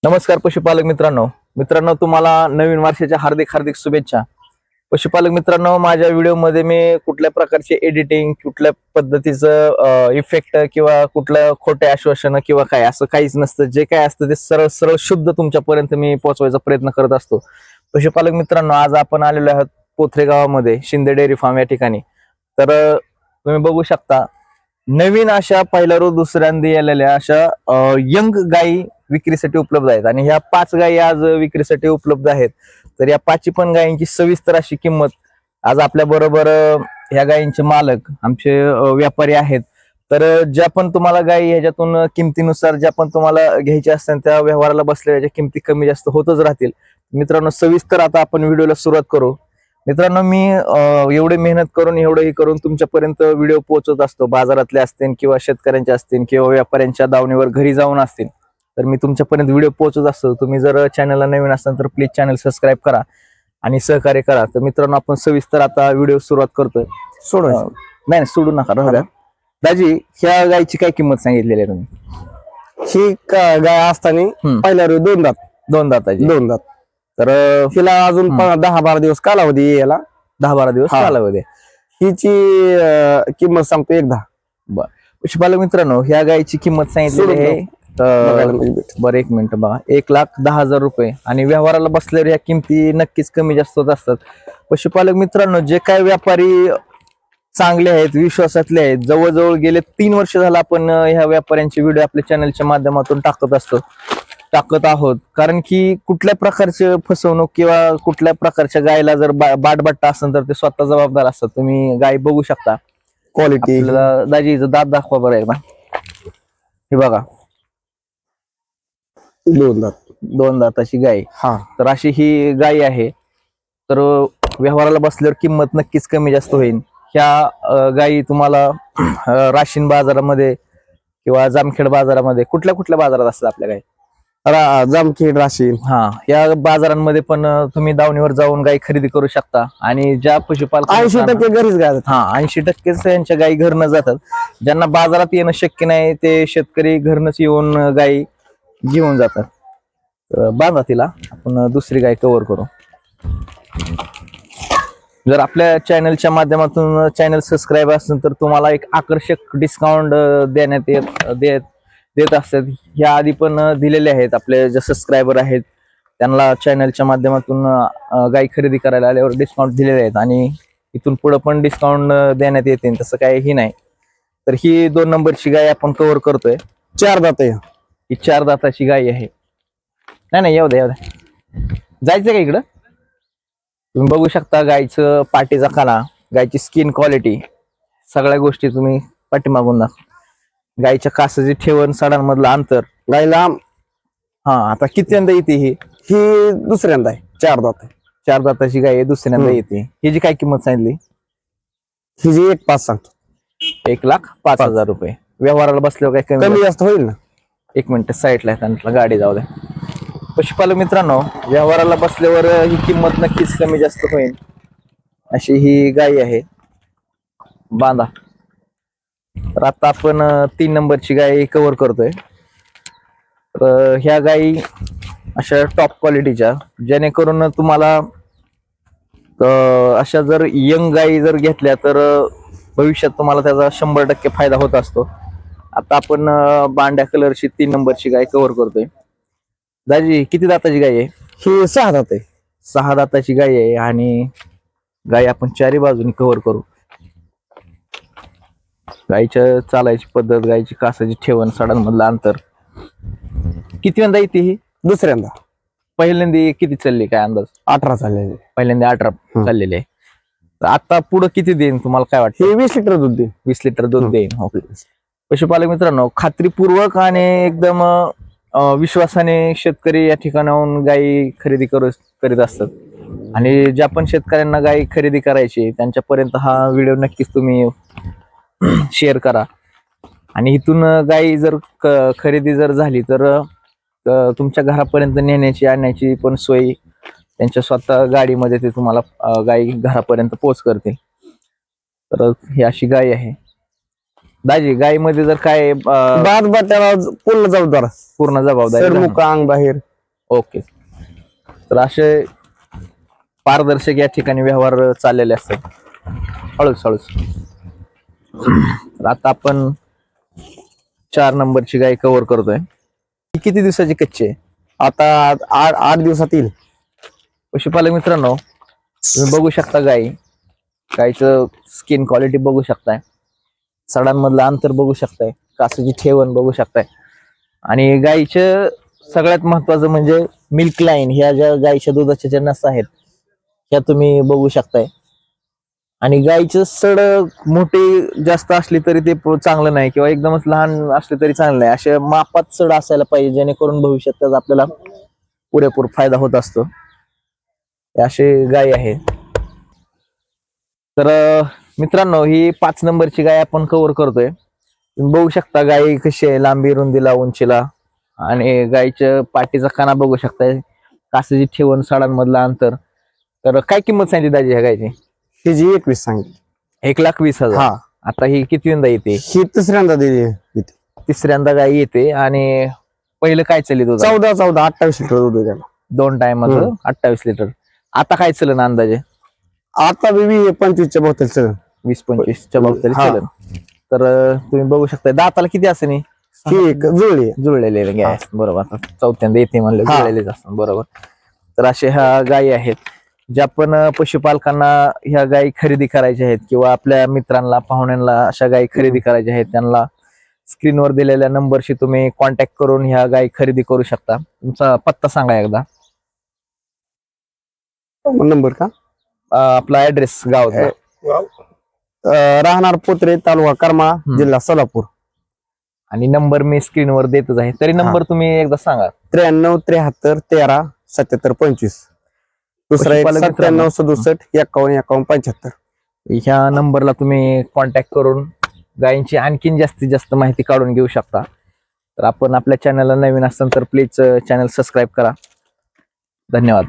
नमस्कार पशुपालक मित्रांनो तुम्हाला नवीन वर्षाच्या हार्दिक हार्दिक शुभेच्छा। पशुपालक मित्रांनो, माझ्या व्हिडिओमध्ये मी कुठल्या प्रकारचे एडिटिंग, कुठल्या पद्धतीचं इफेक्ट किंवा कुठलं खोटे आश्वासन किंवा काय असं काहीच नसतं। जे काय असतं ते सरळ सरळ शुद्ध तुमच्यापर्यंत मी पोहोचवायचा प्रयत्न करत असतो। पशुपालक मित्रांनो, आज आपण आलेलो आहोत पोथरे गावामध्ये शिंदे डेअरी फार्म या ठिकाणी। तर तुम्ही बघू शकता, नवीन अशा पहिल्या रोज दुसऱ्यांदा आलेल्या अशा यंग गायी विक्रीसाठी उपलब्ध आहेत आणि ह्या 5 गायी आज विक्रीसाठी उपलब्ध आहेत। तर या 5 पण गायींची सविस्तर अशी किंमत आज आपल्या बरोबर ह्या गायींचे मालक आमचे व्यापारी आहेत। तर ज्या पण तुम्हाला गायी ह्याच्यातून किमतीनुसार ज्या पण तुम्हाला घ्यायच्या असतात त्या व्यवहाराला बसलेल्या किमती कमी जास्त होतच राहतील। मित्रांनो, सविस्तर आता आपण व्हिडिओला सुरुवात करू। मित्रांनो, मी एवढे मेहनत करून एवढंही करून तुमच्यापर्यंत व्हिडिओ पोहोचवत असतो। बाजारातले असतील किंवा शेतकऱ्यांचे असतील किंवा व्यापाऱ्यांच्या दावणीवर घरी जाऊन असतील, तर मी तुमच्यापर्यंत व्हिडिओ पोहोचत असतो। तुम्ही जर चॅनलला नवीन असाल तर प्लीज चॅनल सबस्क्राईब करा आणि सहकार्य करा। तर मित्रांनो, आपण सविस्तर आता व्हिडिओ सुरुवात करतोय। नाही सोडू नका, राहू द्या। दाजी, ह्या गायची काय किंमत सांगितलेली आहे तुम्ही? ही गाय असताना पहिल्या रोज दोन दाताची दोन दात तर हिला अजून 10-12 दिवस कालावधी आहे याला। 10-12 दिवस कालावधी आहे। हिची किंमत सांगतो एकदा। बर पशुपालक मित्रांनो, ह्या गायची किंमत सांगितलेली आहे बरं, एक मिनिट बघा, 1,10,000 रुपये आणि व्यवहाराला बसल्यावर या किमती नक्कीच कमी जास्त होत असतात। पशुपालक मित्रांनो, जे काय व्यापारी चांगले आहेत, विश्वासातले आहेत, जवळजवळ गेले 3 वर्ष झालं आपण ह्या व्यापाऱ्यांचे व्हिडिओ आपल्या चॅनलच्या माध्यमातून टाकत आहोत। कारण की कुठल्या प्रकारचे फसवणूक किंवा कुठल्या प्रकारच्या गायला जर बाटबट्टा असेल तर ते स्वतः जबाबदार असतात। तुम्ही गाय बघू शकता, क्वालिटी दाजीचं दात दाखवा बरं एकदा। हे बघा, दोन दाताची गाय। तर अशी ही गाय आहे। तर व्यवहाराला बसल्यावर किंमत नक्कीच कमी जास्त होईल। ह्या गायी तुम्हाला राशीन बाजारामध्ये किंवा जामखेड बाजारामध्ये कुठल्या बाजारात असतात आपल्या गायी? जामखेड, राशीन, या बाजारांमध्ये पण तुम्ही दावणीवर जाऊन गाय खरेदी करू शकता। आणि ज्या पशुपालक 80% घरीच गाय 80% यांच्या गायी घरनं जातात। ज्यांना बाजारात येणं शक्य नाही ते शेतकरी घरनच येऊन गायी घेऊन जातात। बांधा तिला, आपण दुसरी गाय कव्हर करू। जर आपल्या चॅनलच्या माध्यमातून चॅनल सबस्क्राईब असेल तर तुम्हाला एक आकर्षक डिस्काउंट देत असतात। ह्या आधी पण दिलेले आहेत। आपले जे सबस्क्रायबर आहेत त्यांना चॅनलच्या माध्यमातून गाय खरेदी करायला आल्यावर डिस्काउंट दिलेले आहेत आणि इथून पुढे पण डिस्काउंट देण्यात येते, तसं काही नाही। तर ही 2 नंबरची गाय आपण कव्हर करतोय। 4 दात आहे ही 4 दाताची गाय आहे। नाही येऊ द्या जायचं का इकडं? तुम्ही बघू शकता गायचं पाठीचा खाना, गायची स्किन क्वालिटी, सगळ्या गोष्टी तुम्ही पाठीमागून दाखवा। गायच्या कासाची ठेवण, सडांमधलं अंतर, गाय लांब। आता कितींदा येते ही? ही दुसऱ्यांदा आहे, 4 दात आहे। 4 दाताची गाय आहे, दुसऱ्यांदा येते। हिची काय किंमत सांगितली? हिची 1,5 सांगतो। 1,05,000 रुपये। व्यवहाराला बसल्यावर काय कमी जास्त होईल ना? 1 मिनिट साईडला त्यांना गाडी जाऊ द्या। पशुपालक मित्रांनो, व्यवहाराला बसल्यावर ही किंमत नक्कीच कमी जास्त होईल। अशी ही गाय आहे, बांधा। तर आता आपण 3 नंबरची गाय कव्हर करतोय। तर ह्या गायी अशा टॉप क्वालिटीच्या, जेणेकरून तुम्हाला अशा जर यंग गायी जर घेतल्या तर भविष्यात तुम्हाला त्याचा 100% फायदा होत असतो। आता आपण बांड्या कलरची 3 नंबरची गाय कव्हर करतोय। दाजी, किती दाताची गाय आहे? ही 6 दात आहे। 6 दाताची गाय आहे आणि गाय आपण चारी बाजूनी कव्हर करू। गायच्या चालायची पद्धत, गायची कासाची ठेवण, सडांमधलं अंतर, किती वेळा येते ही? दुसऱ्यांदा। पहिल्यांदा किती चालली काय अंदाज? 18 चालले। पहिल्यांदा 18 चाललेले आहे। तर आता पुढे किती देईन तुम्हाला काय वाटतं? हे 20 लिटर दूध देईन। 20 लिटर दूध देईन। ओके पशुपालक मित्रांनो, खात्रीपूर्वक आणि एकदम विश्वासाने शेतकरी या ठिकाणाहून गायी खरेदी करीत असतात। आणि ज्या पण शेतकऱ्यांना गायी खरेदी करायची त्यांच्यापर्यंत हा व्हिडिओ नक्कीच तुम्ही शेअर करा। आणि इथून गायी जर खरेदी जर झाली तर तुमच्या घरापर्यंत नेण्याची आणण्याची पण सोय त्यांच्या स्वतः गाडीमध्ये ते तुम्हाला गायी घरापर्यंत पोच करतील। तर ही अशी गाय आहे। दाजी, गायीमध्ये जर काय बाद बाट्याला पूर्ण जबाबदार पूर्ण जबाबदारी अंग बाहेर ओके. तर असे पारदर्शक या ठिकाणी व्यवहार चाललेले असतात. हळूच हळूच. तर आता आपण 4 नंबरची गाय कव्हर करतोय. ही किती दिवसाची कच्ची आहे? आता 8 दिवसात येईल. पशुपालक मित्रांनो, तुम्ही बघू शकता गायचं स्किन क्वालिटी बघू शकताय, सडांमधलं अंतर बघू शकताय, कासाची ठेवण बघू शकताय. आणि गायीचं सगळ्यात महत्वाचं म्हणजे मिल्क लाईन, ह्या ज्या गायीच्या दुधाच्या ज्या नस आहेत ह्या तुम्ही बघू शकताय. आणि गायीचं सड मोठी जास्त असली तरी ते चांगलं नाही, किंवा एकदमच लहान असले तरी चांगलं नाही. अशा मापात सड असायला पाहिजे, जेणेकरून भविष्यात त्याचा आपल्याला पुरेपूर फायदा होत असतो. असे गाय आहे. तर मित्रांनो, ही 5 नंबरची गाय आपण कव्हर करतोय. तुम्ही बघू शकता गाय कशी आहे, लांबी रुंदीला उंचीला. आणि गायीच्या पाठीचा कणा बघू शकताय, कासाची ठेवण, साडांमधलं अंतर. तर काय किंमत सांगितली दाजी ह्या गायची? हिची 21 सांगितली. 1,20,000. हा, आता ही कितवींदा येते? ही तिसऱ्यांदा दिली. तिसऱ्यांदा गाय येते. आणि पहिलं काय चालली दूध? 14-28 लिटर दूध आहे त्याला. 2 टायमाचं 28 लिटर. आता काय चलन अंदाजे? आता बी 25च्या बोतल चल. 20-25च्या बाबतीत हा. चलन. तर तुम्ही बघू शकता दाताला किती असेल? ही एक जुळली आहे. जुळलेले गाय आहेत. बरोबर. आता चौथ्यांदा येते म्हणलं हा. जुळलेलेच असतात. बरोबर. तर अशा ह्या गायी आहेत, ज्या पण पशुपालकांना ह्या गायी खरेदी करायच्या आहेत, किंवा आपल्या मित्रांना, पाहुण्यांना अशा गायी खरेदी करायच्या आहेत, त्यांना स्क्रीनवर दिलेल्या नंबरशी तुम्ही कॉन्टॅक्ट करून ह्या गायी खरेदी करू शकता. तुमचा पत्ता सांगा एकदा. नंबर का? आपला ऍड्रेस गावाचा. राहणार पोत्रे, तालुका करमाळा, जिल्हा सोलापूर. आणि नंबर मी स्क्रीनवर देतच आहे, तरी नंबर तुम्ही एकदा सांगा. 93-73-77-25. दुसरा एक पशुपालक मित्रांनो. 97-67-51-51-75. ह्या नंबरला तुम्ही कॉन्टॅक्ट करून गायींची आणखीन जास्तीत जास्त माहिती काढून घेऊ शकता. तर आपण आपल्या चॅनलला नवीन असाल तर प्लीज चॅनल सबस्क्राईब करा. धन्यवाद.